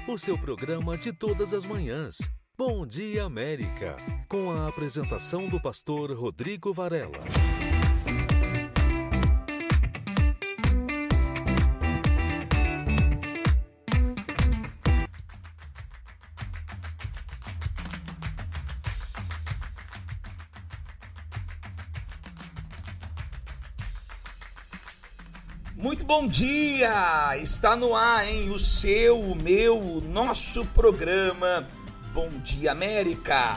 o seu programa de todas as manhãs. Bom Dia América, com a apresentação do pastor Rodrigo Varela. Muito bom dia! Está no ar, hein? O seu, o meu, o nosso programa Bom Dia América.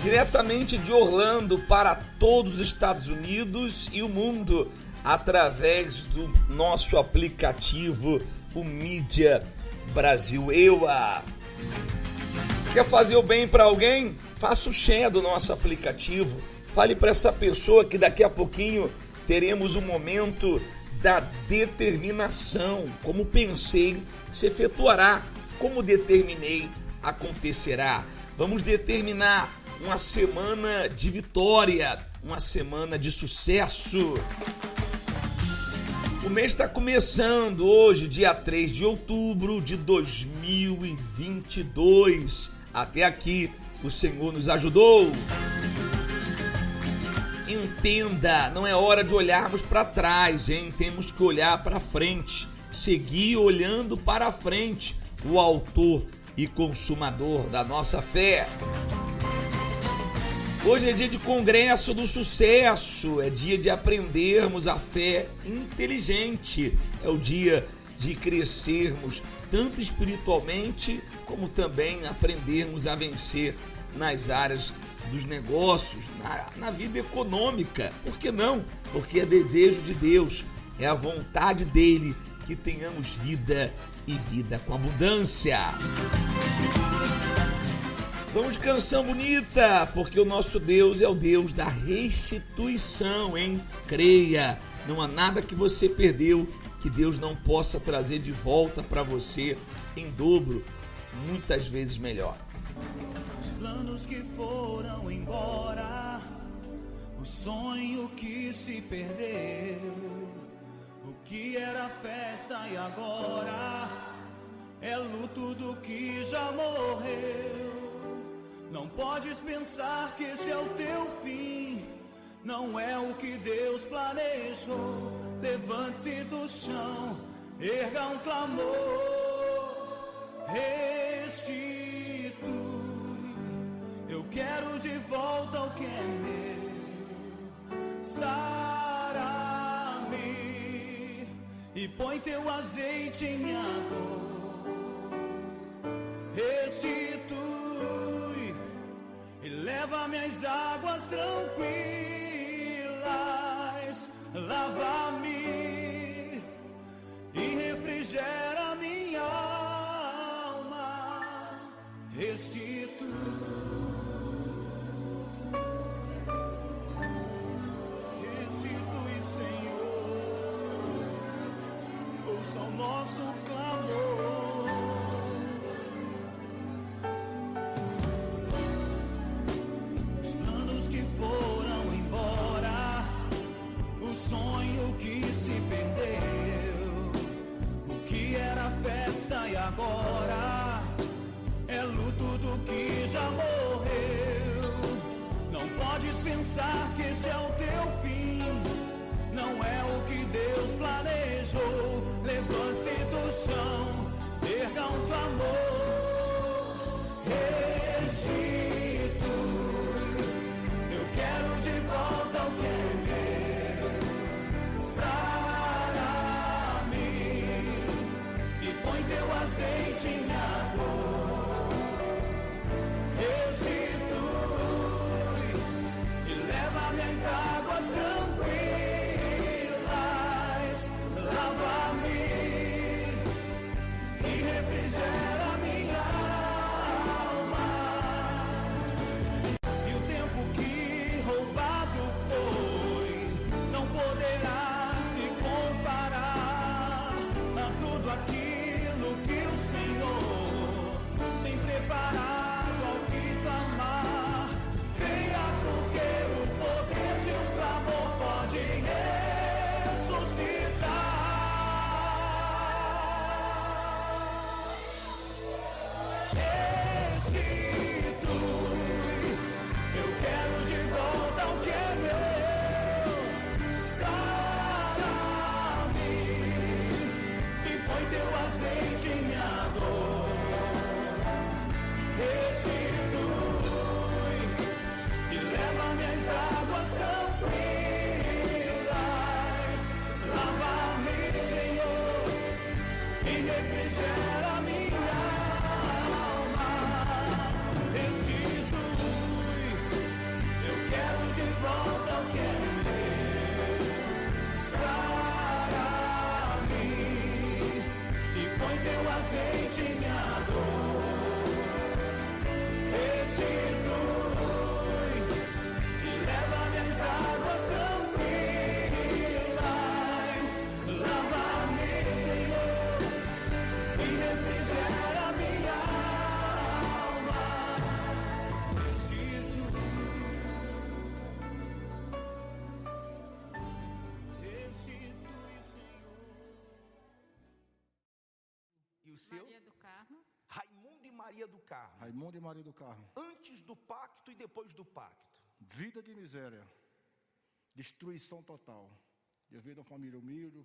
Diretamente de Orlando para todos os Estados Unidos e o mundo, através do nosso aplicativo, o Mídia Brasil EUA. Quer fazer o bem para alguém? Faça o share do nosso aplicativo. Fale para essa pessoa que daqui a pouquinho teremos um momento da determinação. Como pensei, se efetuará. Como determinei, acontecerá. Vamos determinar uma semana de vitória, uma semana de sucesso. O mês está começando hoje, dia 3 de outubro de 2022. Até aqui, o Senhor nos ajudou. Entenda, não é hora de olharmos para trás, hein? Temos que olhar para frente, seguir olhando para frente, o autor e consumador da nossa fé. Hoje é dia de congresso do sucesso, é dia de aprendermos a fé inteligente, é o dia de crescermos tanto espiritualmente como também aprendermos a vencer nas áreas dos negócios, na vida econômica. Por que não? Porque é desejo de Deus, é a vontade dele que tenhamos vida e vida com abundância. Vamos de canção bonita, porque o nosso Deus é o Deus da restituição, hein? Creia, não há nada que você perdeu que Deus não possa trazer de volta para você em dobro, muitas vezes melhor. Os planos que foram embora, o sonho que se perdeu, o que era festa e agora é luto do que já morreu. Não podes pensar que este é o teu fim, não é o que Deus planejou. Levante-se do chão, erga um clamor, restitui. Eu quero de volta o que é meu. Sara-me e põe teu azeite em minha dor. Restitui e leva-me às águas tranquilas. Lava-me e refrigera minha alma. Restitui. Ouça o nosso clamor. Os planos que foram embora, o sonho que se perdeu, o que era festa e agora é luto do que já morreu. Não podes pensar que este é o teu fim, não é o que Deus planejou. Levante-se do chão, erga um clamor, restitui. Eu quero de volta o que é meu. Sara-me e põe teu azeite em minha dor. Restitui e leva-me às águas tranquilas. Lava-me e refrigera minha alma. E o tempo que roubado foi não poderá se comparar a tudo aquilo que o Senhor tem preparado ao que clamar. Creia, porque o poder de um clamor pode ressuscitar. põe teu azeite em minha dor. Restitui e leva-me às águas tranquilas. Lava-me, Senhor, e refrigera minha alma. Restitui, eu quero de volta o que é meu. Sara-me e põe teu azeite em minha dor. Restitui e leva-me às águas tranquilas. Lava-me, Senhor, e refrigera minha alma. Restitui, Senhor. E o seu? Maria do Carmo. Raimundo e Maria do Carmo. Raimundo e Maria do Carmo. Antes do pacto e depois do pacto. Vida de miséria, destruição total. Eu venho de uma família humilde,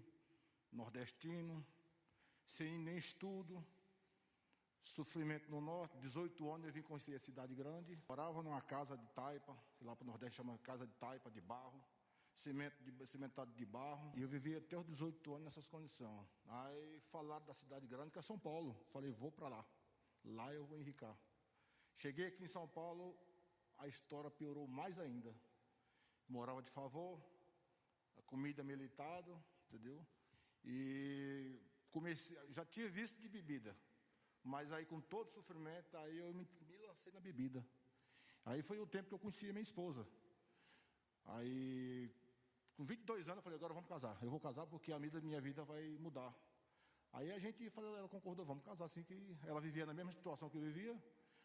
nordestino, sem nem estudo, sofrimento no norte. 18 anos eu vim conhecer a cidade grande. Morava numa casa de taipa, que lá para o Nordeste chama casa de taipa, de barro, cimentado de barro. E eu vivi até os 18 anos nessas condições. Aí falaram da cidade grande, que é São Paulo. Falei, vou para lá. Lá eu vou enricar. Cheguei aqui em São Paulo, a história piorou mais ainda. Morava de favor, a comida militada, entendeu? E comecei, já tinha visto de bebida, mas aí com todo o sofrimento, aí eu me lancei na bebida. Aí foi o tempo que eu conheci a minha esposa. Aí, com 22 anos, eu falei, agora vamos casar. Eu vou casar porque a minha vida vai mudar. Aí a gente falou, ela concordou, vamos casar, assim, que ela vivia na mesma situação que eu vivia,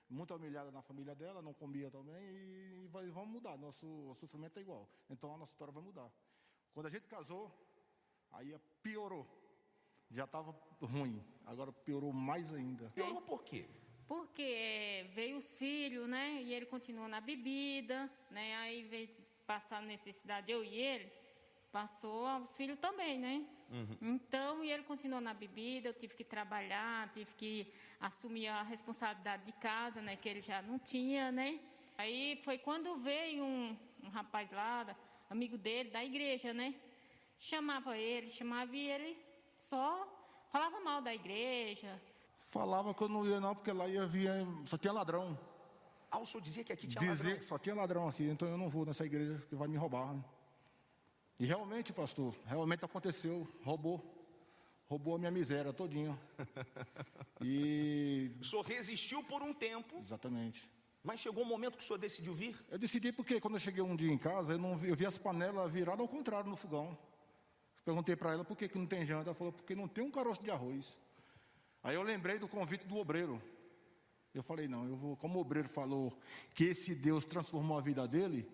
muito humilhada na família dela, não comia também, e vamos mudar, nosso sofrimento é igual, então a nossa história vai mudar. Quando a gente casou, aí piorou, já estava ruim, agora piorou mais ainda. Piorou por quê? Porque veio os filhos, né? E ele continuou na bebida, né? Aí veio passar necessidade, eu e ele, passou aos filhos também, né? Então, e ele continuou na bebida, eu tive que trabalhar, tive que assumir a responsabilidade de casa, né? Que ele já não tinha, né? Aí foi quando veio um rapaz lá, amigo dele, da igreja, né? Chamava e ele só falava mal da igreja. Falava que eu não ia não, porque lá só tinha ladrão. Ah, o senhor dizia que aqui tinha Dizia ladrão? que só tinha ladrão aqui, então eu não vou nessa igreja que vai me roubar, né? E realmente, pastor, realmente aconteceu, roubou a minha miséria todinha. E... O senhor resistiu por um tempo. Exatamente. Mas chegou um momento que o senhor decidiu vir? Eu decidi porque quando eu cheguei um dia em casa, eu vi as panelas viradas ao contrário no fogão. Perguntei para ela por que não tem janta. Ela falou, porque não tem um caroço de arroz. Aí eu lembrei do convite do obreiro. Eu falei, não, eu vou, como o obreiro falou que esse Deus transformou a vida dele,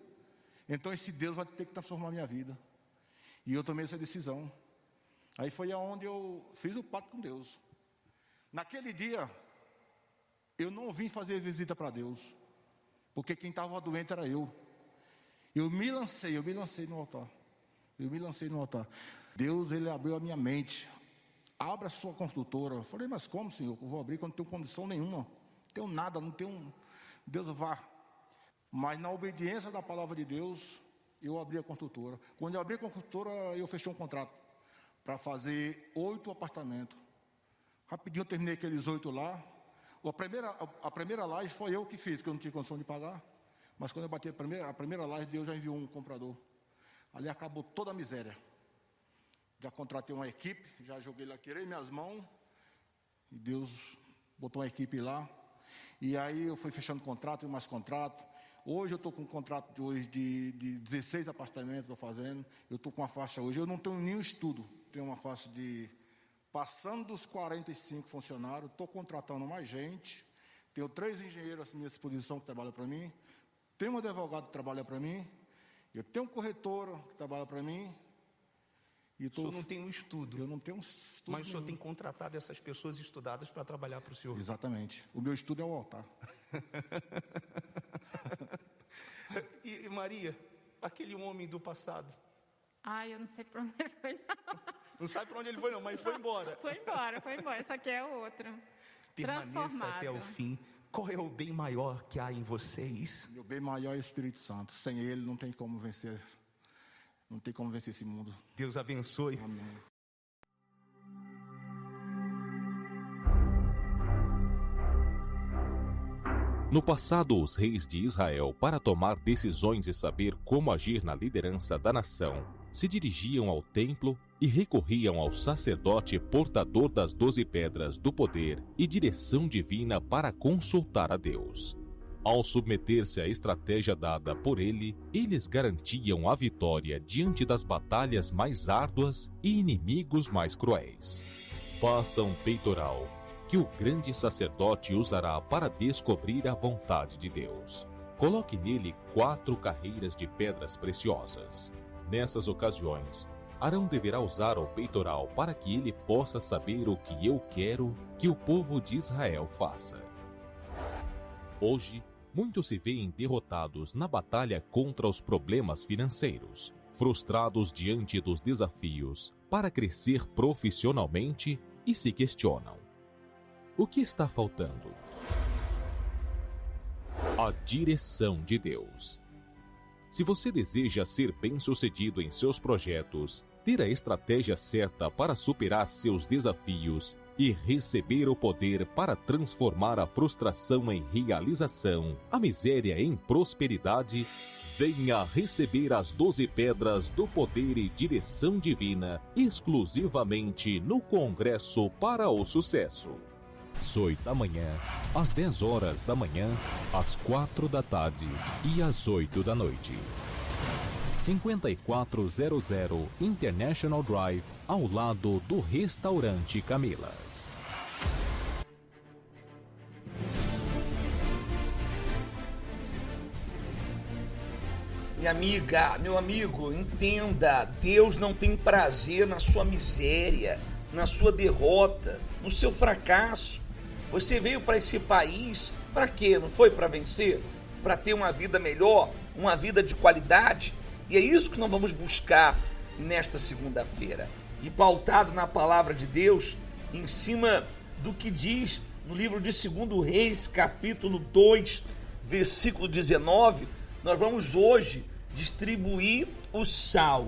então esse Deus vai ter que transformar a minha vida. E eu tomei essa decisão. Aí foi aonde eu fiz o pacto com Deus. Naquele dia, eu não vim fazer visita para Deus, porque quem estava doente era eu. Eu me lancei no altar. Deus, Ele abriu a minha mente. Abra a sua construtora. Eu falei, mas como, Senhor? Eu vou abrir quando não tenho condição nenhuma. Não tenho nada, não tenho... Deus, vá. Mas na obediência da palavra de Deus, eu abri a construtora. Quando eu abri a construtora, eu fechei um contrato para fazer 8 apartamentos. Rapidinho eu terminei aqueles 8 lá. A primeira laje foi eu que fiz, porque eu não tinha condição de pagar. Mas quando eu bati a primeira laje, Deus já enviou um comprador. Ali acabou toda a miséria. Já contratei uma equipe, já joguei lá, tirei minhas mãos. E Deus botou uma equipe lá. E aí eu fui fechando contrato e mais contrato. Hoje eu estou com um contrato de 16 apartamentos, estou fazendo. Eu estou com uma faixa hoje, eu não tenho nenhum estudo. Tenho uma faixa de passando dos 45 funcionários. Estou contratando mais gente. Tenho 3 engenheiros à minha disposição que trabalham para mim. Tenho um advogado que trabalha para mim. Eu tenho um corretor que trabalha para mim. E o senhor não tem um estudo. Eu não tenho um estudo. Mas o senhor tem contratado essas pessoas estudadas para trabalhar para o senhor. Exatamente. O meu estudo é o altar. E Maria, aquele homem do passado? Eu não sei para onde ele foi, não. Não sabe para onde ele foi não, mas foi embora. Foi embora. Essa aqui é outra. Permaneça Transformado. até o fim. Qual é o bem maior que há em vocês? Meu bem maior é o Espírito Santo. Sem ele não tem como vencer. Não tem como vencer esse mundo. Deus abençoe. Amém. No passado, os reis de Israel, para tomar decisões e saber como agir na liderança da nação, se dirigiam ao templo e recorriam ao sacerdote portador das 12 pedras do poder e direção divina para consultar a Deus. Ao submeter-se à estratégia dada por ele, eles garantiam a vitória diante das batalhas mais árduas e inimigos mais cruéis. Faça um peitoral que o grande sacerdote usará para descobrir a vontade de Deus. Coloque nele 4 carreiras de pedras preciosas. Nessas ocasiões, Arão deverá usar o peitoral para que ele possa saber o que eu quero que o povo de Israel faça. Hoje, muitos se veem derrotados na batalha contra os problemas financeiros, frustrados diante dos desafios para crescer profissionalmente e se questionam: o que está faltando? A direção de Deus. Se você deseja ser bem-sucedido em seus projetos, ter a estratégia certa para superar seus desafios e receber o poder para transformar a frustração em realização, a miséria em prosperidade, venha receber as 12 pedras do poder e direção divina exclusivamente no Congresso para o Sucesso. Às 8 da manhã, às 10 horas da manhã, às 4 da tarde e às 8 da noite. 5400 International Drive, ao lado do Restaurante Camilas. Minha amiga, meu amigo, entenda, Deus não tem prazer na sua miséria, na sua derrota, no seu fracasso. Você veio para esse país para quê? Não foi para vencer? Para ter uma vida melhor, uma vida de qualidade? E é isso que nós vamos buscar nesta segunda-feira. E pautado na palavra de Deus, em cima do que diz no livro de 2 Reis, capítulo 2, versículo 19, nós vamos hoje distribuir o sal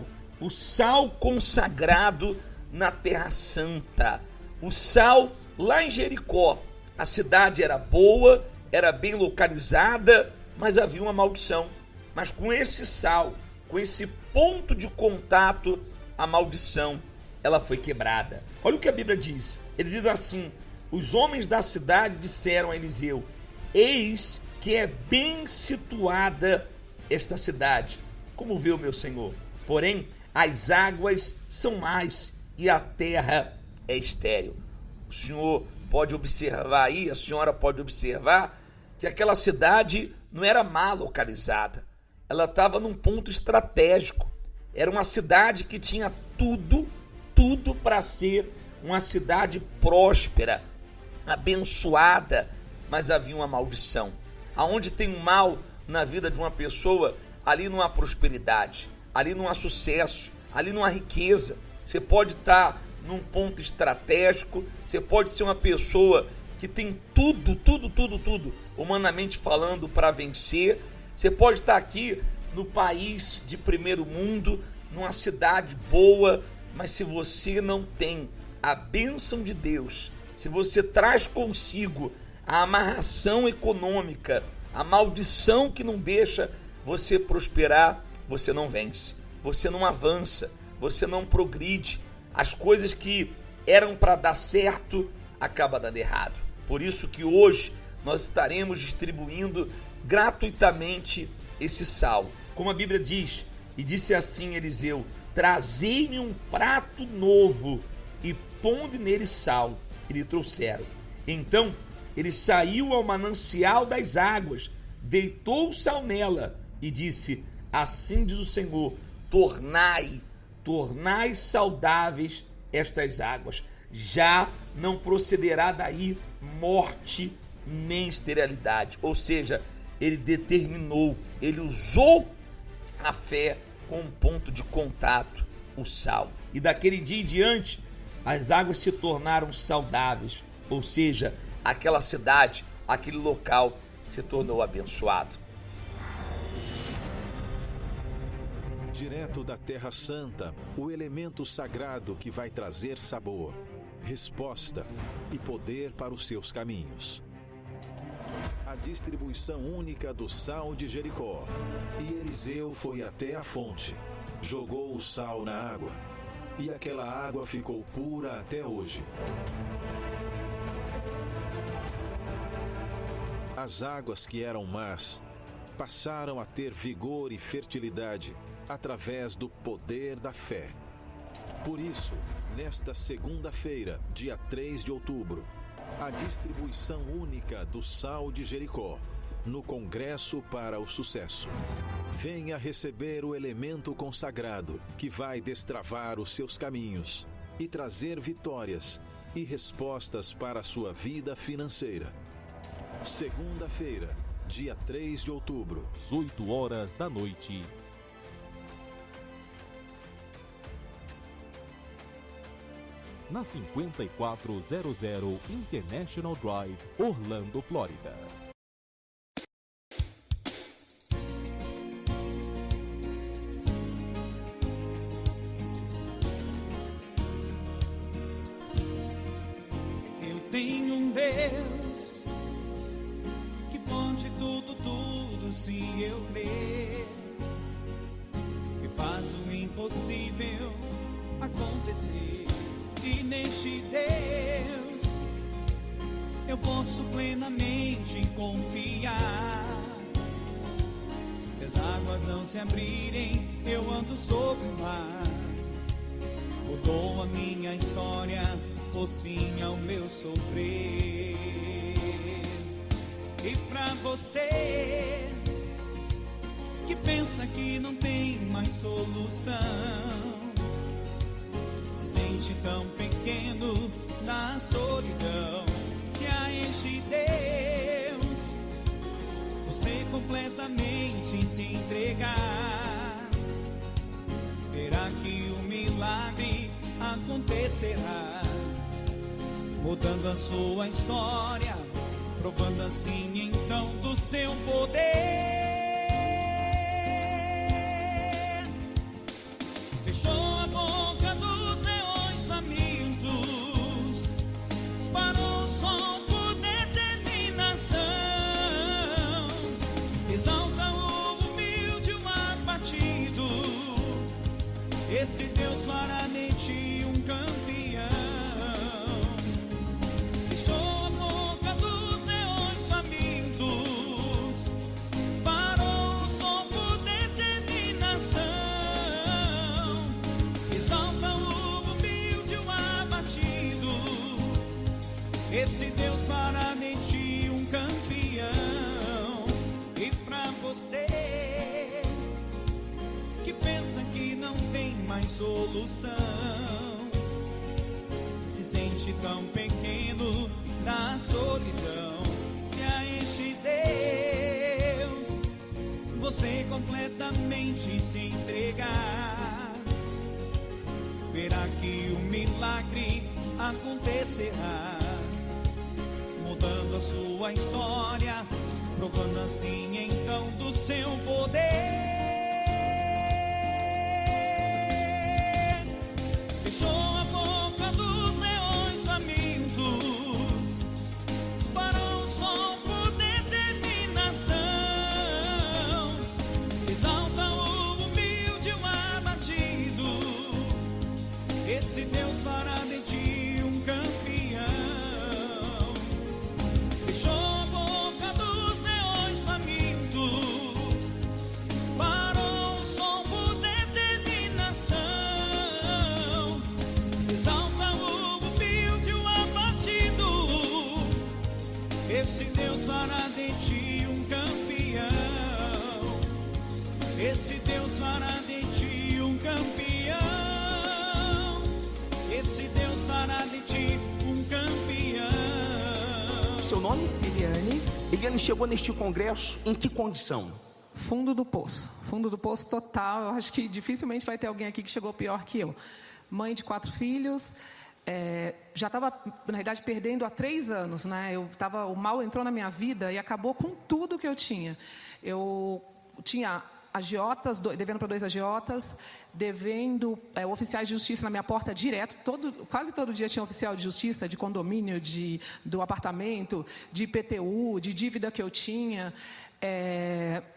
consagrado na Terra Santa. O sal lá em Jericó. A cidade era boa, era bem localizada, mas havia uma maldição. Mas com esse sal, com esse ponto de contato, a maldição, ela foi quebrada. Olha o que a Bíblia diz. Ele diz assim: os homens da cidade disseram a Eliseu: eis que é bem situada esta cidade, como vê o meu senhor. Porém, as águas são mais e a terra é estéril. O senhor pode observar aí, a senhora pode observar que aquela cidade não era mal localizada. Ela estava num ponto estratégico. Era uma cidade que tinha tudo para ser uma cidade próspera, abençoada, mas havia uma maldição. Aonde tem um mal na vida de uma pessoa, ali não há prosperidade, ali não há sucesso, ali não há riqueza. Você pode estar num ponto estratégico, você pode ser uma pessoa que tem tudo, humanamente falando, para vencer. Você pode estar aqui no país de primeiro mundo, numa cidade boa, mas se você não tem a bênção de Deus, se você traz consigo a amarração econômica, a maldição que não deixa você prosperar, você não vence, você não avança, você não progride. As coisas que eram para dar certo, acabam dando errado. Por isso que hoje nós estaremos distribuindo gratuitamente esse sal. Como a Bíblia diz, e disse assim Eliseu: trazei-me um prato novo e ponde nele sal. E lhe trouxeram. Então ele saiu ao manancial das águas, deitou o sal nela e disse: assim diz o Senhor, tornai saudáveis estas águas. Já não procederá daí morte nem esterilidade. Ou seja, ele determinou, ele usou a fé como ponto de contato, o sal. E daquele dia em diante, as águas se tornaram saudáveis, ou seja, aquela cidade, aquele local se tornou abençoado. Direto da Terra Santa, o elemento sagrado que vai trazer sabor, resposta e poder para os seus caminhos. A distribuição única do sal de Jericó. E Eliseu foi até a fonte, jogou o sal na água, e aquela água ficou pura até hoje. As águas que eram más passaram a ter vigor e fertilidade através do poder da fé. Por isso, nesta segunda-feira, dia 3 de outubro, a distribuição única do sal de Jericó, no Congresso para o Sucesso. Venha receber o elemento consagrado que vai destravar os seus caminhos e trazer vitórias e respostas para a sua vida financeira. Segunda-feira, dia 3 de outubro, às 8 horas da noite. Na 5400 International Drive, Orlando, Flórida. Eu tenho um Deus que pode tudo se eu crer, que faz o impossível acontecer. E neste Deus eu posso plenamente confiar. Se as águas não se abrirem, eu ando sobre o mar. Mudou a minha história, pôs fim ao meu sofrer. E pra você que pensa que não tem mais solução, sente tão pequeno na solidão, se a este Deus você completamente se entregar, verá que o milagre acontecerá, mudando a sua história, provando assim então do seu poder. Fechou a boca dos leões famintos, parou o sol por determinação, exalta o humilde, o abatido, esse Deus fará de ti um campeão. Fechou a boca dos leões famintos, parou o sol por determinação, exalta o humilde, o abatido, esse Deus fará de ti um campeão. E pra você que pensa que não tem mais solução, se sente tão pequeno na solidão, se a este Deus você completamente se entregar, verá que o milagre acontecerá, mudando a sua história, provando assim então do seu poder. Fechou a boca dos leões famintos, parou o sol por determinação, exalta o humilde, o abatido, esse Deus fará de ti um campeão. Fechou a boca dos leões famintos, parou o sol por determinação, exalta o humilde, o abatido, esse Deus fará de ti um campeão. Esse Deus fará de ti um campeão. Esse Deus fará de ti um campeão. Seu nome? Eliane. Eliane chegou neste congresso em que condição? Fundo do poço total. Eu acho que dificilmente vai ter alguém aqui que chegou pior que eu. mãe de 4 filhos. Já estava, na realidade, perdendo há 3 anos, né? O mal entrou na minha vida e acabou com tudo que eu tinha. Eu tinha agiotas, devendo para 2 agiotas, devendo oficiais de justiça na minha porta direto. Quase todo dia tinha oficial de justiça, de condomínio, do apartamento, de IPTU, de dívida que eu tinha.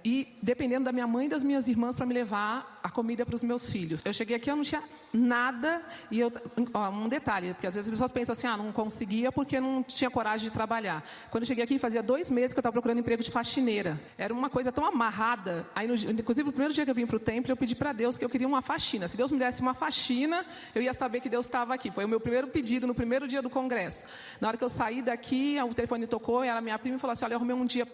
E dependendo da minha mãe e das minhas irmãs para me levar a comida para os meus filhos. Eu cheguei aqui, eu não tinha nada. E um detalhe, porque às vezes as pessoas pensam assim, não conseguia porque não tinha coragem de trabalhar. Quando eu cheguei aqui, fazia 2 meses que eu estava procurando emprego de faxineira. Era uma coisa tão amarrada. Aí, inclusive, no primeiro dia que eu vim para o templo, eu pedi para Deus que eu queria uma faxina. Se Deus me desse uma faxina, eu ia saber que Deus estava aqui. Foi o meu primeiro pedido no primeiro dia do congresso. Na hora que eu saí daqui, o telefone tocou, e era minha prima e falou assim, olha, eu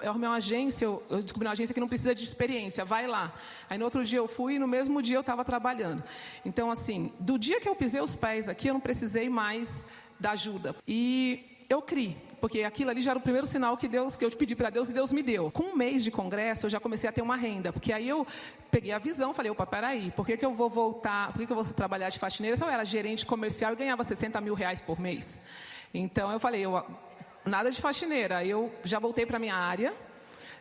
arrumei uma agência, eu descobri uma agência que não precisa de experiência, vai lá. Aí no outro dia eu fui e no mesmo dia eu estava trabalhando. Então, assim, do dia que eu pisei os pés aqui, eu não precisei mais da ajuda. E eu criei, porque aquilo ali já era o primeiro sinal que eu te pedi para Deus e Deus me deu. Com 1 mês de congresso, eu já comecei a ter uma renda, porque aí eu peguei a visão, falei, opa, peraí, por que eu vou voltar, por que eu vou trabalhar de faxineira se eu era gerente comercial e ganhava 60 mil reais por mês? Então, eu falei, nada de faxineira. Eu já voltei para a minha área.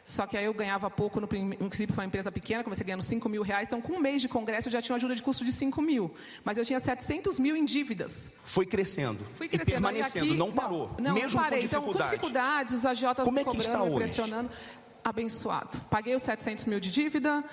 Só que aí eu ganhava pouco, no princípio foi uma empresa pequena, comecei ganhando 5 mil reais. Então, com 1 mês de congresso, eu já tinha uma ajuda de custo de 5 mil. Mas eu tinha 700 mil em dívidas. Foi crescendo. Fui E permanecendo, aqui, não parou. Não mesmo parei. com dificuldade. Então, com dificuldades, os agiotas Como me é que cobrando, está me hoje? pressionando. Abençoado. Paguei os 700 mil de dívida.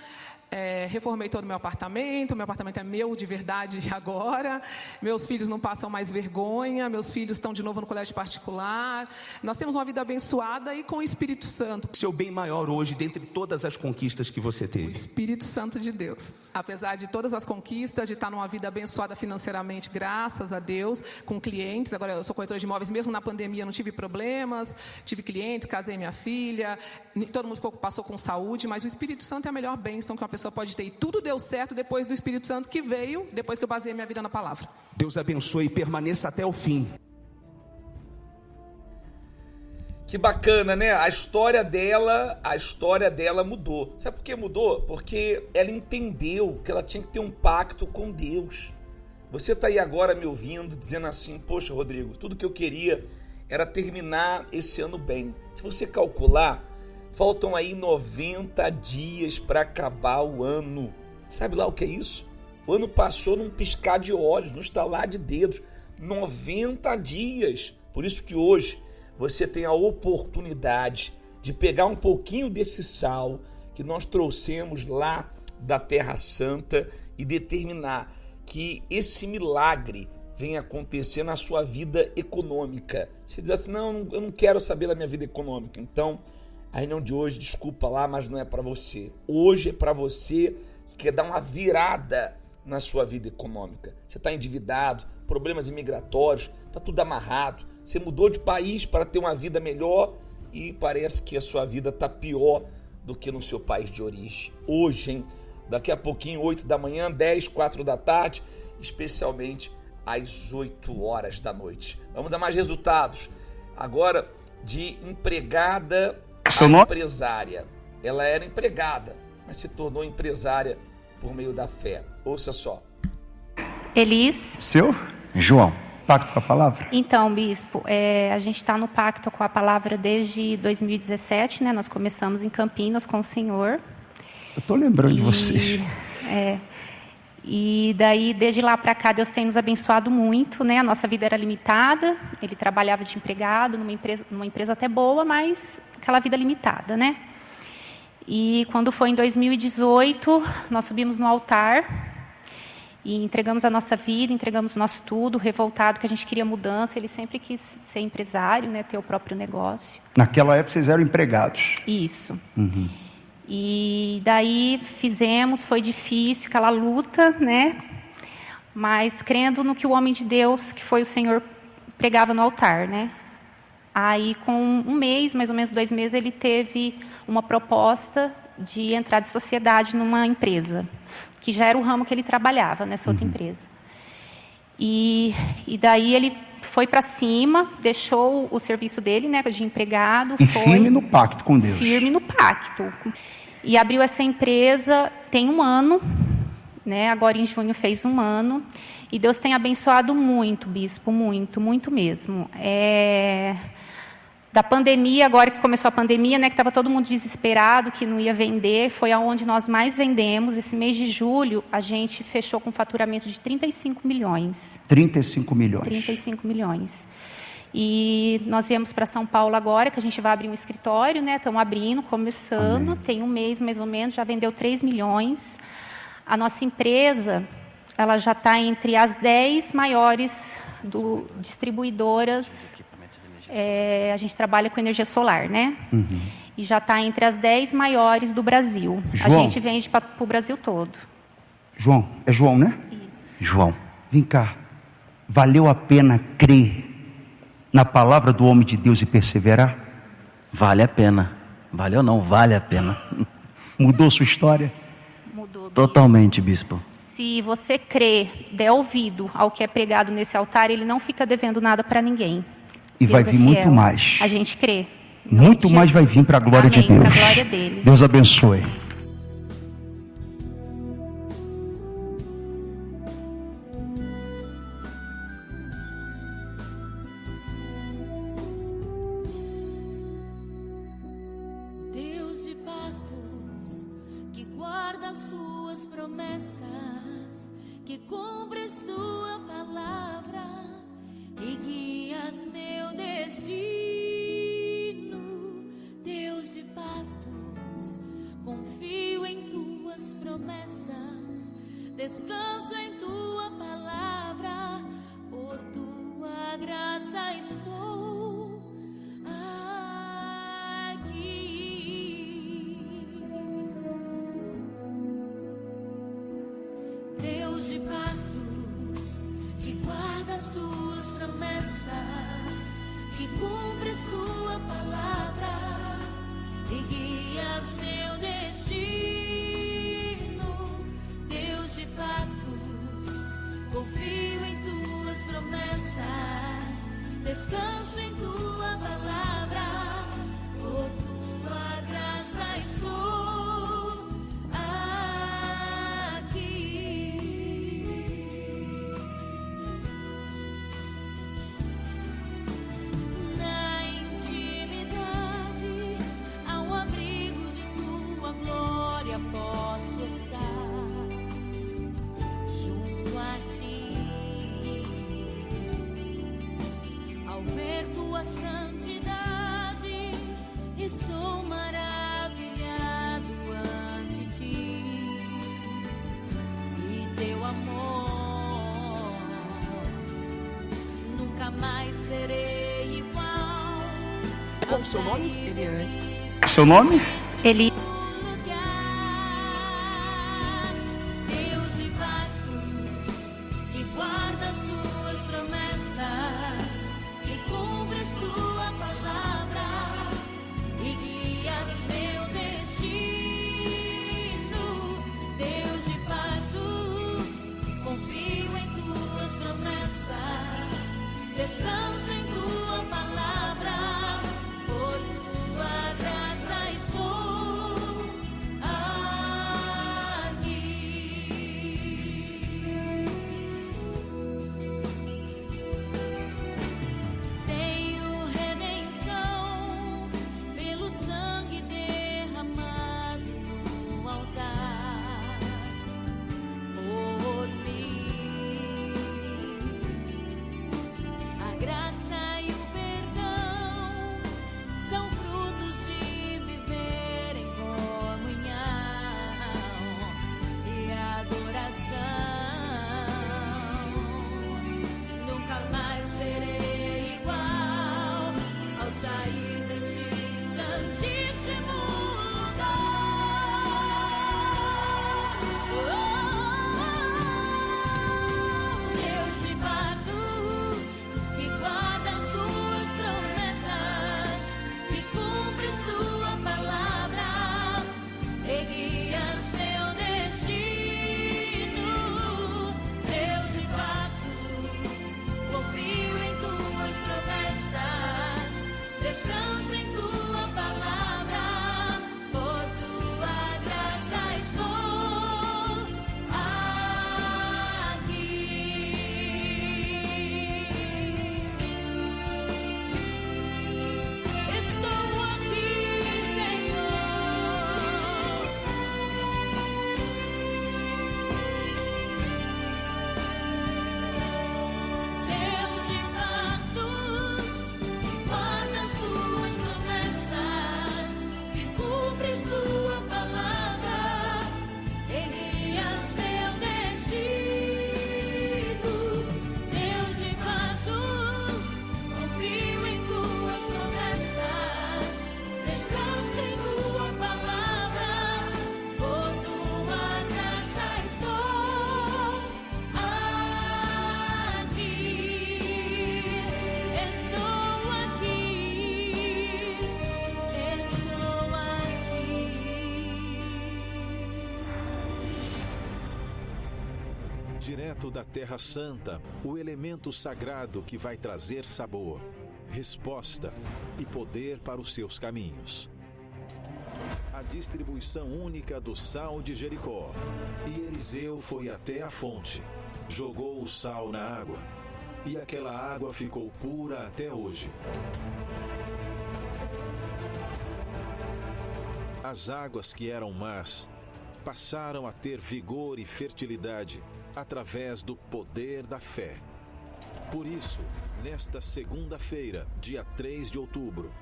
Reformei todo o meu apartamento é meu de verdade agora, meus filhos não passam mais vergonha, meus filhos estão de novo no colégio particular, nós temos uma vida abençoada e com o Espírito Santo. Seu bem maior hoje, dentre todas as conquistas que você teve? O Espírito Santo de Deus. Apesar de todas as conquistas, de estar numa vida abençoada financeiramente, graças a Deus, com clientes, agora eu sou corretora de imóveis, mesmo na pandemia não tive problemas, tive clientes, casei minha filha, todo mundo passou com saúde, mas o Espírito Santo é a melhor bênção que uma pessoa pode ter. E tudo deu certo depois do Espírito Santo que veio, depois que eu baseei minha vida na palavra. Deus abençoe e permaneça até o fim. Que bacana, né? A história dela mudou. Sabe por que mudou? Porque ela entendeu que ela tinha que ter um pacto com Deus. Você está aí agora me ouvindo, dizendo assim, poxa, Rodrigo, tudo que eu queria era terminar esse ano bem. Se você calcular, faltam aí 90 dias para acabar o ano. Sabe lá o que é isso? O ano passou num piscar de olhos, num estalar de dedos. 90 dias. Por isso que hoje você tem a oportunidade de pegar um pouquinho desse sal que nós trouxemos lá da Terra Santa e determinar que esse milagre venha acontecer na sua vida econômica. Você diz assim, não, eu não quero saber da minha vida econômica. Então, a reunião de hoje, desculpa lá, mas não é para você. Hoje é para você que quer dar uma virada na sua vida econômica. Você está endividado, problemas imigratórios, está tudo amarrado. Você mudou de país para ter uma vida melhor e parece que a sua vida está pior do que no seu país de origem. Hoje, hein? Daqui a pouquinho, 8 da manhã, 10, 4 da tarde, especialmente às 8 horas da noite. Vamos dar mais resultados. Agora, de empregada a empresária. Ela era empregada, mas se tornou empresária por meio da fé. Ouça só. Elis. Seu? João. Pacto com a palavra? Então, bispo, a gente está no pacto com a palavra desde 2017, né? Nós começamos em Campinas com o senhor. Eu estou lembrando de você. E daí, desde lá para cá, Deus tem nos abençoado muito, né? A nossa vida era limitada, ele trabalhava de empregado numa empresa até boa, mas aquela vida limitada, né? E quando foi em 2018, nós subimos no altar e entregamos a nossa vida, entregamos o nosso tudo, revoltado, que a gente queria mudança. Ele sempre quis ser empresário, né? Ter o próprio negócio. Naquela época vocês eram empregados. Isso. Uhum. E daí fizemos, foi difícil, aquela luta, né? Mas crendo no que o homem de Deus, que foi o Senhor, pregava no altar, né? Aí, com 1 mês, mais ou menos 2 meses, ele teve uma proposta de entrar de sociedade numa empresa, que já era o ramo que ele trabalhava, nessa outra empresa. E daí ele foi para cima, deixou o serviço dele, né, de empregado. E firme no pacto com Deus. Firme no pacto. E abriu essa empresa tem 1 ano, né? Agora em junho fez 1 ano. E Deus tem abençoado muito, bispo, muito, muito mesmo. Da pandemia, agora que começou a pandemia, né, que estava todo mundo desesperado, que não ia vender, foi aonde nós mais vendemos. Esse mês de julho, a gente fechou com faturamento de 35 milhões. 35 milhões. 35 milhões. E nós viemos para São Paulo agora, que a gente vai abrir um escritório, né? Estamos abrindo, começando. Amém. Tem 1 mês, mais ou menos, já vendeu 3 milhões. A nossa empresa, ela já está entre as 10 maiores distribuidoras. A gente trabalha com energia solar, né? Uhum. E já está entre as 10 maiores do Brasil. João, a gente vende para o Brasil todo. João, é João, né? Isso. João, vem cá. Valeu a pena crer na palavra do homem de Deus e perseverar? Vale a pena. Valeu não, vale a pena. Mudou sua história? Mudou. Totalmente, bispo. Se você crer, der ouvido ao que é pregado nesse altar, ele não fica devendo nada para ninguém. E Deus vai vir muito mais. A gente crê. Muito mais vai vir para a glória de Deus. Pra glória dele. Deus abençoe. Deus de pactos, que guarda as tuas promessas, que cumpres tua palavra e guias meu destino. Deus de pactos, confio em tuas promessas, descanso em tua palavra, por tua graça estou aqui. Deus de pactos, que guarda as tuas promessas, que cumpres tua palavra e guias meu destino. Deus de pactos, confio em tuas promessas, descanso em tua palavra, por tua graça estou aqui. Na intimidade, ao abrigo de tua glória, posso estar junto a ti. Ao ver tua santidade, estou maravilhado ante ti. E teu amor, nunca mais serei igual. Qual o seu nome? Eliane. Seu nome? Ele. Deus de pactos, que guarda as tuas promessas, que cumpres tua palavra e guias meu destino. Deus de pactos, confio em tuas promessas, descanso em tua palavra, por tua graça estou Direto da Terra Santa, o elemento sagrado que vai trazer sabor, resposta e poder para os seus caminhos. A distribuição única do sal de Jericó. E Eliseu foi até a fonte, jogou o sal na água, e aquela água ficou pura até hoje. As águas que eram más passaram a ter vigor e fertilidade através do poder da fé. Por isso, nesta segunda-feira, dia 3 de outubro,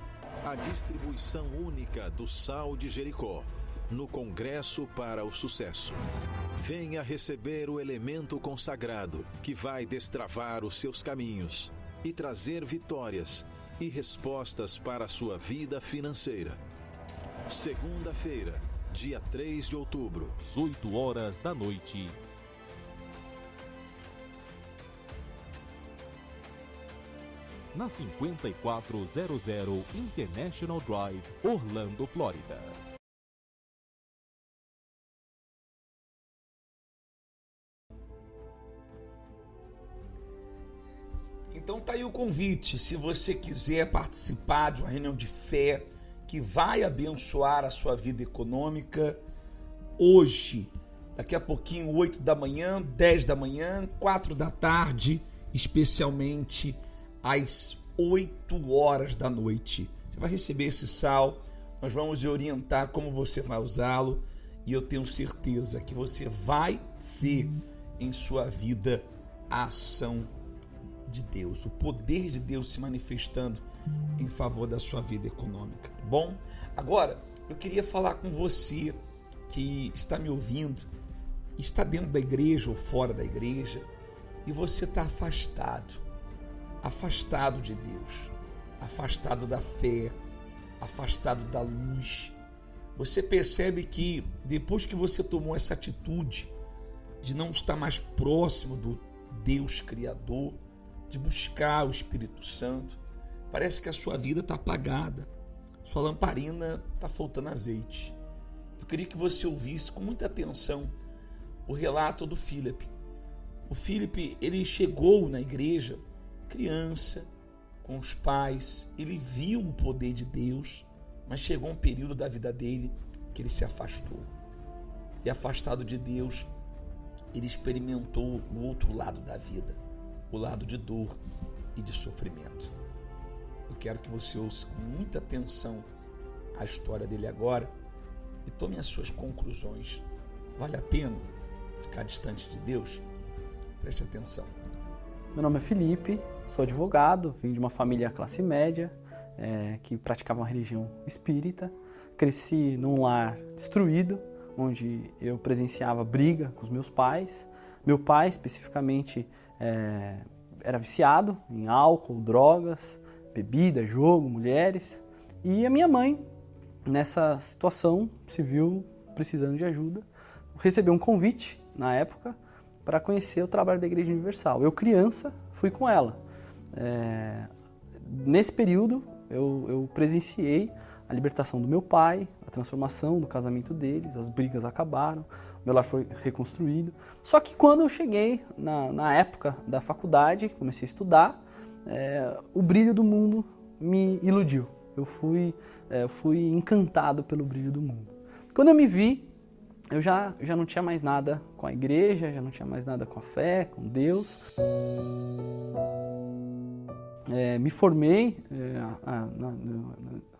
a distribuição única do sal de Jericó, no Congresso para o Sucesso. Venha receber o elemento consagrado que vai destravar os seus caminhos e trazer vitórias e respostas para a sua vida financeira. Segunda-feira, dia 3 de outubro, às 8 horas da noite. Na 5400 International Drive, Orlando, Flórida. Então tá aí o convite, se você quiser participar de uma reunião de fé que vai abençoar a sua vida econômica, hoje, daqui a pouquinho, 8 da manhã, 10 da manhã, 4 da tarde, especialmente às 8 horas da noite. Você vai receber esse sal, nós vamos lhe orientar como você vai usá-lo e eu tenho certeza que você vai ver em sua vida a ação de Deus, o poder de Deus se manifestando em favor da sua vida econômica, tá bom? Agora, eu queria falar com você que está me ouvindo, está dentro da igreja ou fora da igreja, e você está afastado de Deus, afastado da fé, afastado da luz. Você percebe que depois que você tomou essa atitude de não estar mais próximo do Deus Criador, de buscar o Espírito Santo, parece que a sua vida está apagada, sua lamparina está faltando azeite. Eu queria que você ouvisse com muita atenção o relato do Filipe. O Filipe, ele chegou na igreja criança, com os pais, ele viu o poder de Deus, mas chegou um período da vida dele que ele se afastou. E afastado de Deus, ele experimentou o outro lado da vida, o lado de dor e de sofrimento. Eu quero que você ouça com muita atenção a história dele agora e tome as suas conclusões. Vale a pena ficar distante de Deus? Preste atenção. Meu nome é Felipe, sou advogado, vim de uma família classe média, que praticava uma religião espírita. Cresci num lar destruído, onde eu presenciava briga com os meus pais. Meu pai, especificamente, era viciado em álcool, drogas, bebida, jogo, mulheres. E a minha mãe, nessa situação, se viu precisando de ajuda. Recebeu um convite, na época, para conhecer o trabalho da Igreja Universal. Eu, criança, fui com ela. Nesse período, eu presenciei a libertação do meu pai, a transformação do casamento deles, as brigas acabaram, meu lar foi reconstruído. Só que quando eu cheguei na época da faculdade, comecei a estudar, o brilho do mundo me iludiu. Eu fui encantado pelo brilho do mundo. Quando eu me vi, eu já não tinha mais nada com a igreja, já não tinha mais nada com a fé, com Deus. Me formei na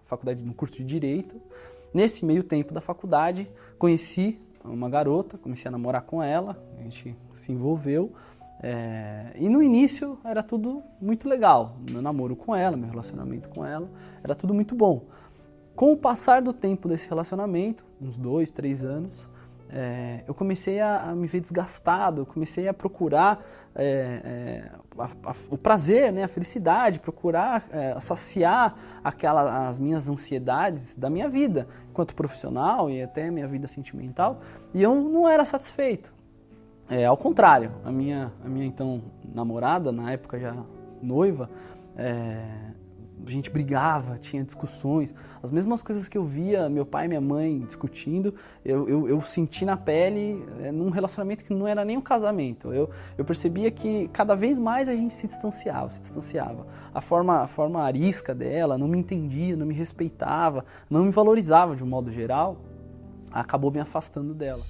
faculdade, no curso de Direito. Nesse meio tempo da faculdade, conheci uma garota, comecei a namorar com ela, a gente se envolveu. E no início era tudo muito legal, meu namoro com ela, meu relacionamento com ela, era tudo muito bom. Com o passar do tempo desse relacionamento, uns 2, 3 anos, eu comecei a me ver desgastado, eu comecei a procurar o prazer, né, a felicidade, procurar saciar as minhas ansiedades da minha vida, enquanto profissional e até minha vida sentimental, e eu não era satisfeito. Ao contrário, a minha então namorada, na época já noiva, a gente brigava, tinha discussões. As mesmas coisas que eu via meu pai e minha mãe discutindo, eu senti na pele num relacionamento que não era nem um casamento. Eu percebia que cada vez mais a gente se distanciava. A forma arisca dela, não me entendia, não me respeitava, não me valorizava de um modo geral, acabou me afastando dela.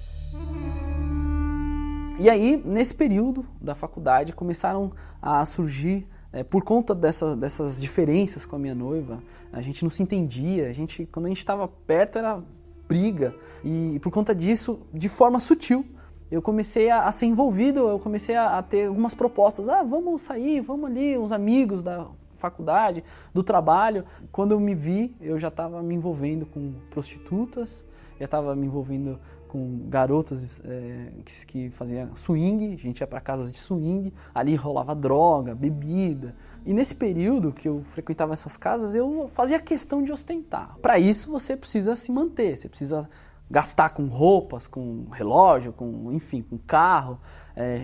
E aí, nesse período da faculdade, começaram a surgir, por conta dessas diferenças com a minha noiva, a gente não se entendia, quando a gente estava perto era briga, e por conta disso, de forma sutil, eu comecei a ser envolvido, eu comecei a ter algumas propostas, vamos sair, vamos ali, uns amigos da faculdade, do trabalho. Quando eu me vi, eu já estava me envolvendo com prostitutas, já estava me envolvendo com garotas que faziam swing, a gente ia para casas de swing, ali rolava droga, bebida. E nesse período que eu frequentava essas casas, eu fazia questão de ostentar. Para isso você precisa se manter, você precisa gastar com roupas, com relógio, com carro.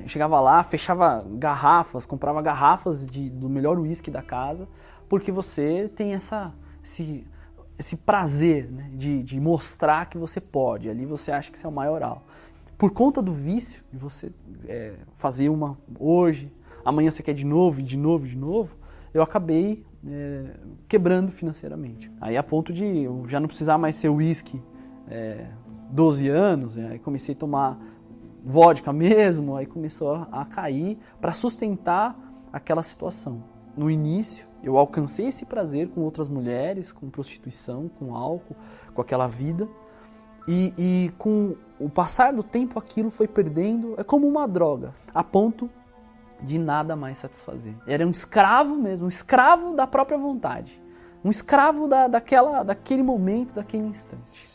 Chegava lá, fechava garrafas, comprava garrafas do melhor uísque da casa, porque você tem esse prazer, né, de mostrar que você pode. Ali você acha que você é o maioral. Por conta do vício, de você fazer uma hoje, amanhã você quer de novo, eu acabei quebrando financeiramente. Aí a ponto de eu já não precisar mais ser uísque 12 anos, aí comecei a tomar vodka mesmo, aí começou a cair para sustentar aquela situação. No início, eu alcancei esse prazer com outras mulheres, com prostituição, com álcool, com aquela vida. E com o passar do tempo, aquilo foi perdendo, é como uma droga, a ponto de nada mais satisfazer. Era um escravo mesmo, um escravo da própria vontade. Um escravo daquele momento, daquele instante.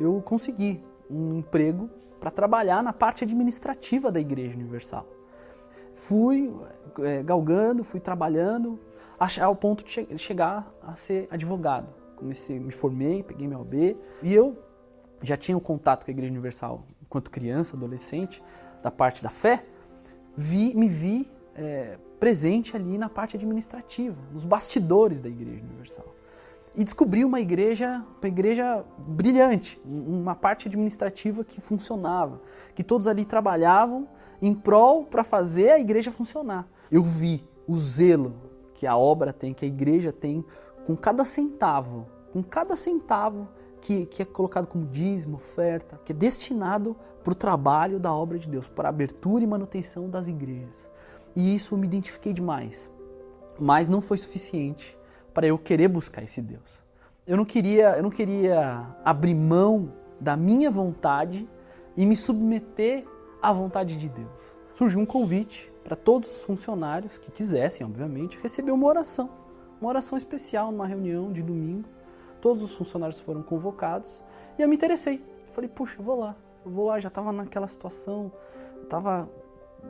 Eu consegui um emprego para trabalhar na parte administrativa da Igreja Universal. Fui galgando, fui trabalhando, ao ponto de chegar a ser advogado. Me formei, peguei meu OAB, e eu já tinha um contato com a Igreja Universal enquanto criança, adolescente, da parte da fé, me vi presente ali na parte administrativa, nos bastidores da Igreja Universal. E descobri uma igreja brilhante, uma parte administrativa que funcionava, que todos ali trabalhavam em prol para fazer a igreja funcionar. Eu vi o zelo que a obra tem, que a igreja tem, com cada centavo que é colocado como dízimo, oferta, que é destinado para o trabalho da obra de Deus, para a abertura e manutenção das igrejas. E isso eu me identifiquei demais, mas não foi suficiente para eu querer buscar esse Deus. Eu não queria abrir mão da minha vontade e me submeter à vontade de Deus. Surgiu um convite para todos os funcionários que quisessem, obviamente, receber uma oração especial numa reunião de domingo. Todos os funcionários foram convocados e eu me interessei. Falei, puxa, eu vou lá, já estava naquela situação, estava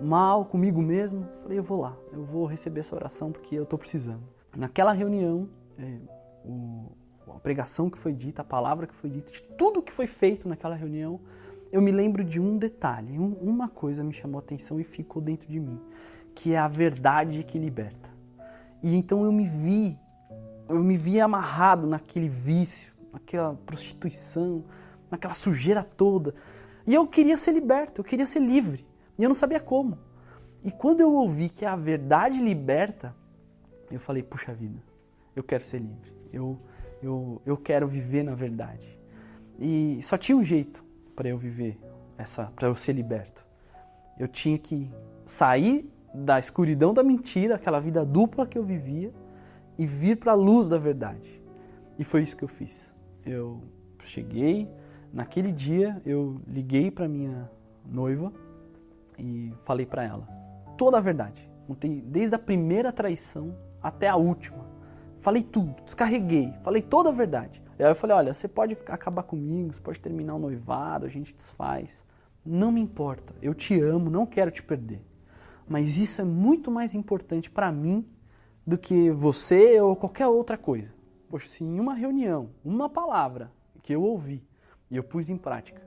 mal comigo mesmo. Falei, eu vou lá, eu vou receber essa oração porque eu estou precisando. Naquela reunião, a pregação que foi dita, a palavra que foi dita, de tudo que foi feito naquela reunião, eu me lembro de um detalhe, uma coisa me chamou a atenção e ficou dentro de mim, que é a verdade que liberta. E então eu me vi amarrado naquele vício, naquela prostituição, naquela sujeira toda. E eu queria ser liberto, eu queria ser livre, e eu não sabia como. E quando eu ouvi que a verdade liberta, eu falei, puxa vida, eu quero ser livre, eu quero viver na verdade. E só tinha um jeito para eu viver, para eu ser liberto. Eu tinha que sair da escuridão da mentira, aquela vida dupla que eu vivia, e vir para a luz da verdade. E foi isso que eu fiz. Eu cheguei, naquele dia eu liguei para minha noiva e falei para ela toda a verdade. Contei desde a primeira traição até a última. Falei tudo, descarreguei, falei toda a verdade. E aí eu falei, olha, você pode acabar comigo, você pode terminar o noivado, a gente desfaz. Não me importa, eu te amo, não quero te perder. Mas isso é muito mais importante para mim do que você ou qualquer outra coisa. Poxa, se em uma reunião, uma palavra que eu ouvi e eu pus em prática,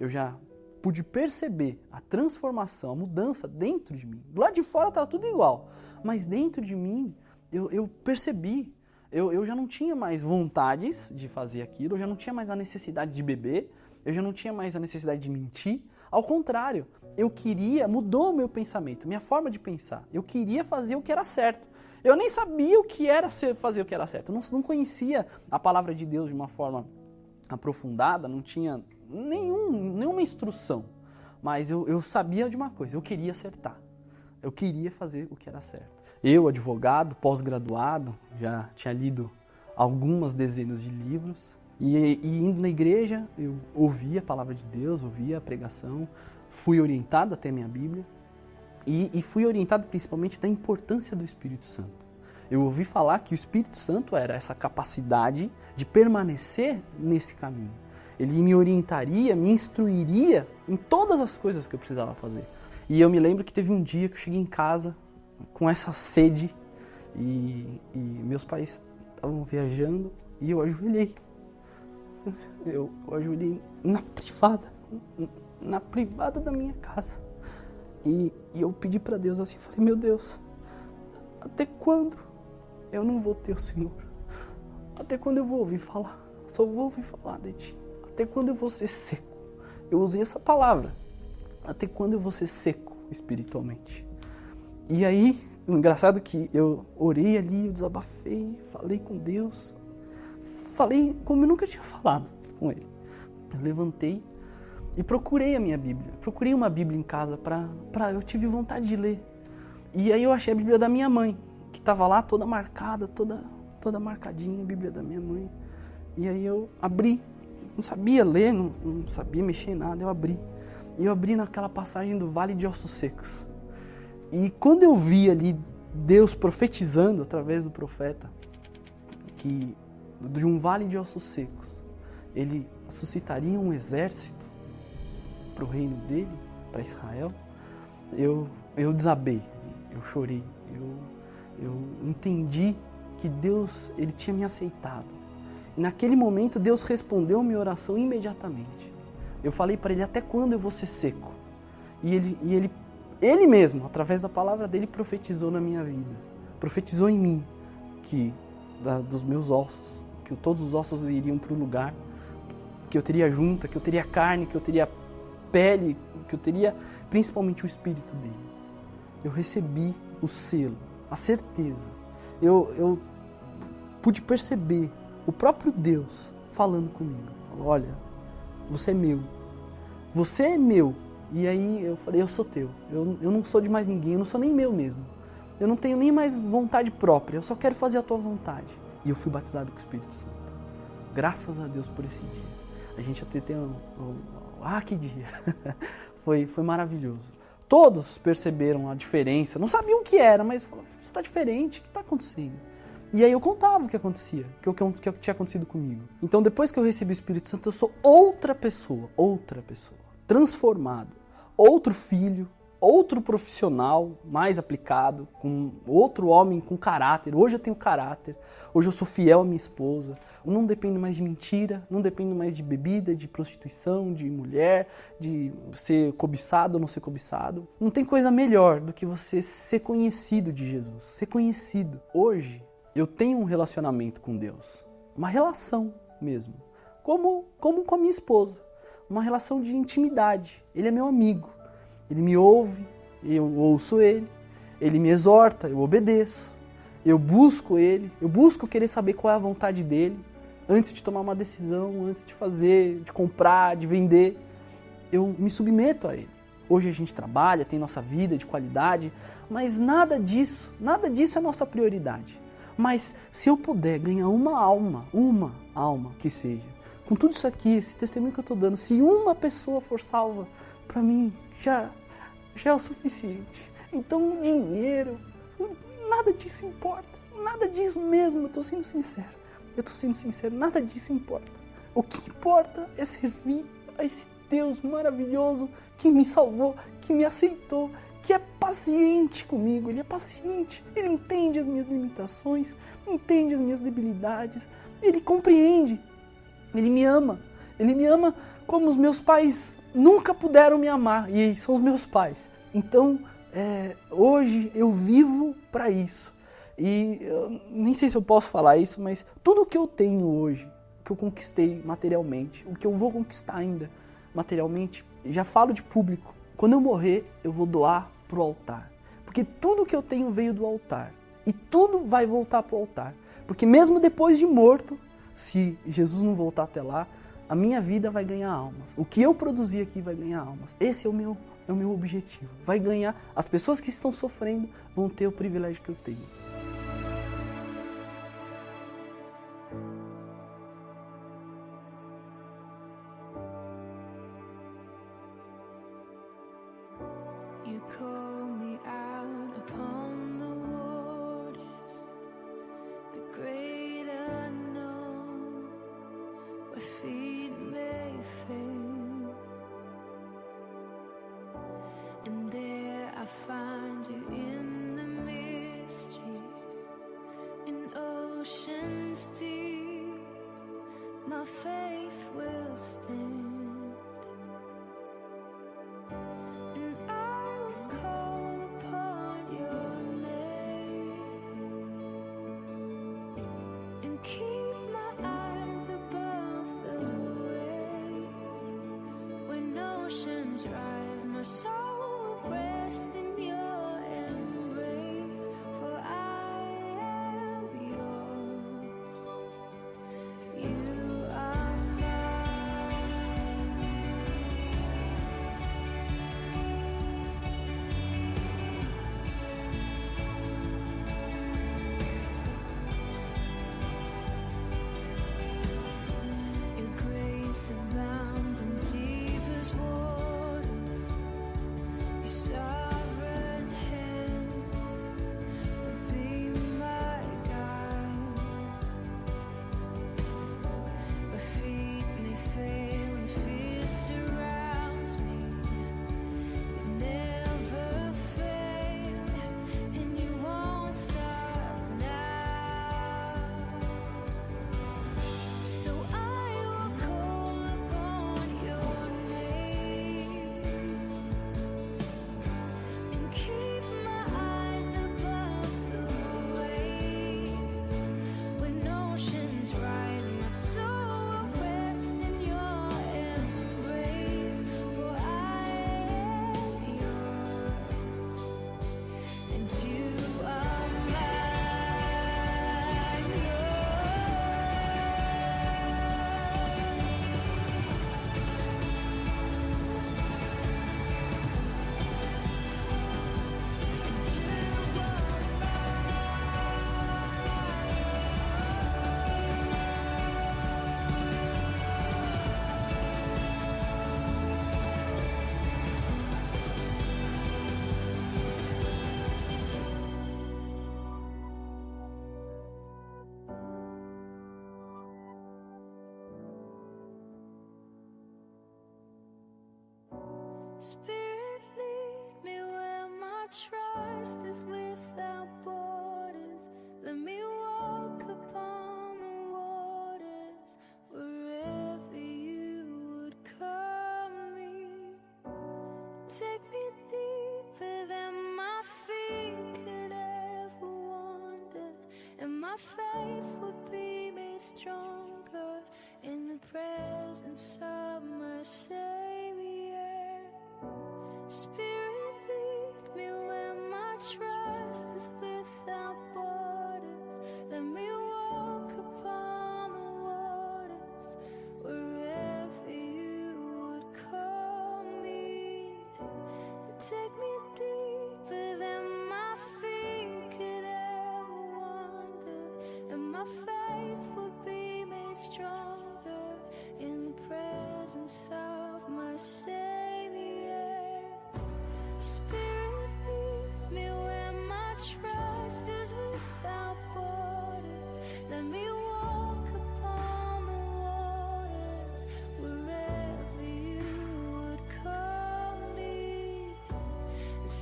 eu já pude perceber a transformação, a mudança dentro de mim. Do lado de fora estava tudo igual, mas dentro de mim eu percebi. Eu já não tinha mais vontades de fazer aquilo, eu já não tinha mais a necessidade de beber, eu já não tinha mais a necessidade de mentir. Ao contrário, mudou o meu pensamento, minha forma de pensar. Eu queria fazer o que era certo. Eu nem sabia o que era fazer o que era certo. Eu não conhecia a palavra de Deus de uma forma aprofundada, não tinha nenhuma instrução. Mas eu sabia de uma coisa, eu queria acertar. Eu queria fazer o que era certo. Eu, advogado, pós-graduado, já tinha lido algumas dezenas de livros. E indo na igreja, eu ouvia a palavra de Deus, ouvia a pregação, fui orientado até a minha Bíblia. E fui orientado principalmente da importância do Espírito Santo. Eu ouvi falar que o Espírito Santo era essa capacidade de permanecer nesse caminho. Ele me orientaria, me instruiria em todas as coisas que eu precisava fazer. E eu me lembro que teve um dia que eu cheguei em casa com essa sede e meus pais estavam viajando e eu ajoelhei. Eu ajoelhei na privada da minha casa. E eu pedi para Deus assim, falei, meu Deus, até quando eu não vou ter o Senhor? Até quando eu vou ouvir falar? Só vou ouvir falar de Ti. Até quando eu vou ser seco? Eu usei essa palavra. Até quando eu vou ser seco espiritualmente? E aí, o engraçado é que eu orei ali, eu desabafei, falei com Deus. Falei como eu nunca tinha falado com Ele. Eu levantei e procurei a minha Bíblia. Procurei uma Bíblia em casa eu tive vontade de ler. E aí eu achei a Bíblia da minha mãe, que estava lá toda marcada, toda marcadinha, a Bíblia da minha mãe. E aí eu abri, não sabia ler, não sabia mexer em nada, eu abri. E eu abri naquela passagem do Vale de Ossos Secos. E quando eu vi ali Deus profetizando através do profeta, que de um vale de ossos secos, ele suscitaria um exército para o reino dele, para Israel, eu desabei, eu chorei, eu entendi que Deus, ele tinha me aceitado. E naquele momento Deus respondeu a minha oração imediatamente. Eu falei para ele, até quando eu vou ser seco? E ele mesmo, através da palavra dele, profetizou na minha vida, profetizou em mim que dos meus ossos, que todos os ossos iriam para o lugar, que eu teria junta, que eu teria carne, que eu teria pele, que eu teria principalmente o Espírito dele. Eu recebi o selo, a certeza. Eu pude perceber o próprio Deus falando comigo. Falou, olha, você é meu. Você é meu. E aí eu falei, eu sou teu. Eu não sou de mais ninguém, eu não sou nem meu mesmo. Eu não tenho nem mais vontade própria, eu só quero fazer a tua vontade. E eu fui batizado com o Espírito Santo. Graças a Deus por esse dia. A gente até tem que dia! Foi maravilhoso. Todos perceberam a diferença, não sabiam o que era, mas falaram, você está diferente, o que está acontecendo? E aí eu contava o que acontecia, o que tinha acontecido comigo. Então depois que eu recebi o Espírito Santo, eu sou outra pessoa, transformado, outro filho, outro profissional mais aplicado, com outro homem com caráter. Hoje eu tenho caráter, hoje eu sou fiel à minha esposa, eu não dependo mais de mentira, não dependo mais de bebida, de prostituição, de mulher, de ser cobiçado ou não ser cobiçado. Não tem coisa melhor do que você ser conhecido de Jesus, ser conhecido. Hoje eu tenho um relacionamento com Deus, uma relação mesmo, como com a minha esposa, uma relação de intimidade. Ele é meu amigo. Ele me ouve, eu ouço ele me exorta, eu obedeço, eu busco ele, eu busco querer saber qual é a vontade dele, antes de tomar uma decisão, antes de fazer, de comprar, de vender, eu me submeto a ele. Hoje a gente trabalha, tem nossa vida de qualidade, mas nada disso é nossa prioridade. Mas se eu puder ganhar uma alma que seja, com tudo isso aqui, esse testemunho que eu estou dando, se uma pessoa for salva, para mim, já é o suficiente. Então, dinheiro, nada disso importa. Nada disso mesmo, eu estou sendo sincero. Nada disso importa. O que importa é servir a esse Deus maravilhoso que me salvou, que me aceitou, que é paciente comigo. Ele é paciente. Ele entende as minhas limitações, entende as minhas debilidades. Ele compreende. Ele me ama. Ele me ama como os meus pais nunca puderam me amar, e são os meus pais. Então, hoje eu vivo para isso. E eu nem sei se eu posso falar isso, mas tudo que eu tenho hoje, que eu conquistei materialmente, o que eu vou conquistar ainda materialmente, já falo de público. Quando eu morrer, eu vou doar pro altar. Porque tudo que eu tenho veio do altar. E tudo vai voltar pro altar. Porque mesmo depois de morto, se Jesus não voltar até lá, a minha vida vai ganhar almas. O que eu produzir aqui vai ganhar almas. Esse é o meu objetivo. Vai ganhar. As pessoas que estão sofrendo vão ter o privilégio que eu tenho. You call me out upon the waters, the great unknown, where feet may fail. And there I find you in the mystery, in oceans deep, my faith will stand. And I will call upon your name and keep my eyes above the waves. When oceans rise, my soul will rest in your embrace. For I am yours. You are Your grace abounds in deepest waters. Your sovereign hand will be my guide. Where feet may fail and fear surrounds me, you've never failed, and you won't stop now. So I will call upon your name and keep my eyes above the waves. When oceans rise, my soul will rest in your embrace. For I am yours, and you are mine. Spirit, lead me where my trust is without borders. Let me walk upon the waters wherever you would call me. Take me deeper than my feet could ever wander, and my faith would be made stronger in the presence of my Savior. Spirit, lead me where my trust is without borders. Let me walk upon the waters wherever you would call me. Take me deeper than my feet could ever wander, and my faith would be made stronger in the presence of my Savior. Spirit, lead me where my trust is without borders. Let me walk upon the waters wherever you would call me.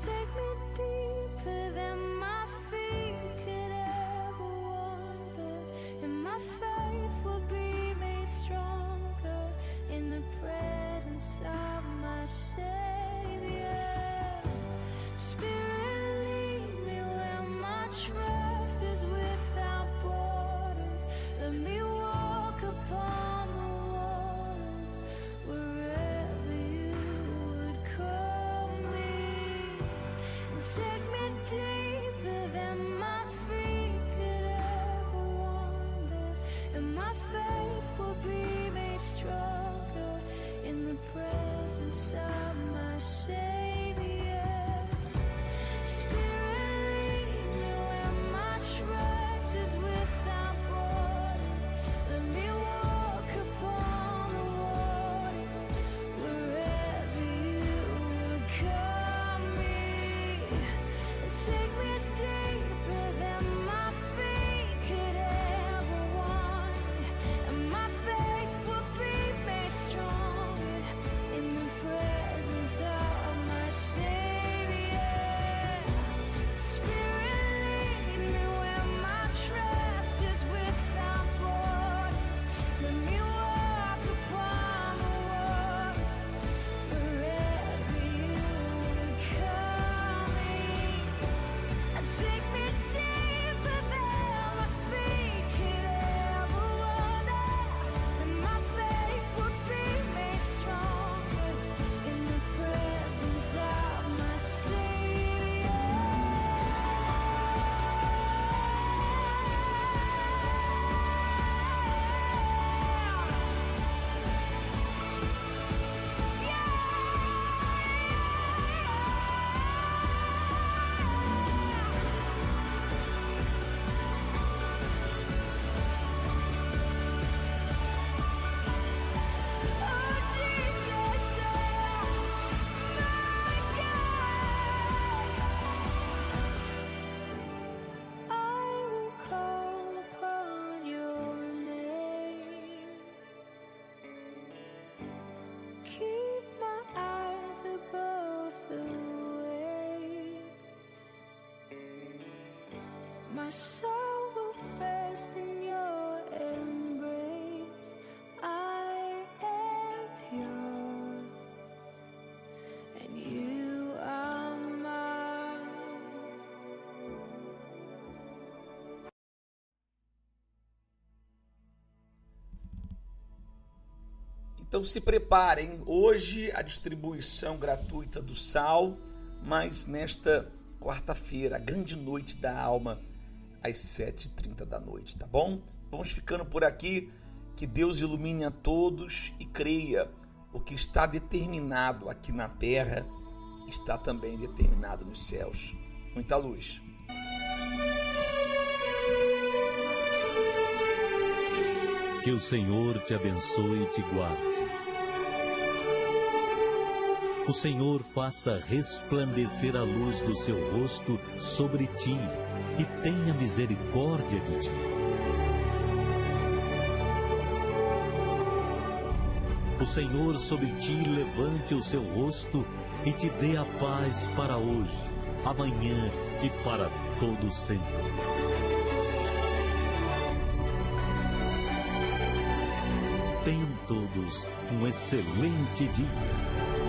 Take me deeper than my feet could ever wander, My soul will rest in your embrace. I am yours, and you are mine. Então se preparem, hoje a distribuição gratuita do sal, mas nesta quarta-feira, a grande noite da alma, às 7h30 da noite, tá bom? Vamos ficando por aqui, que Deus ilumine a todos e creia, o que está determinado aqui na terra, está também determinado nos céus. Muita luz. Que o Senhor te abençoe e te guarde. O Senhor faça resplandecer a luz do seu rosto sobre ti e tenha misericórdia de ti. O Senhor sobre ti levante o seu rosto e te dê a paz para hoje, amanhã e para todo sempre. Tenham todos um excelente dia.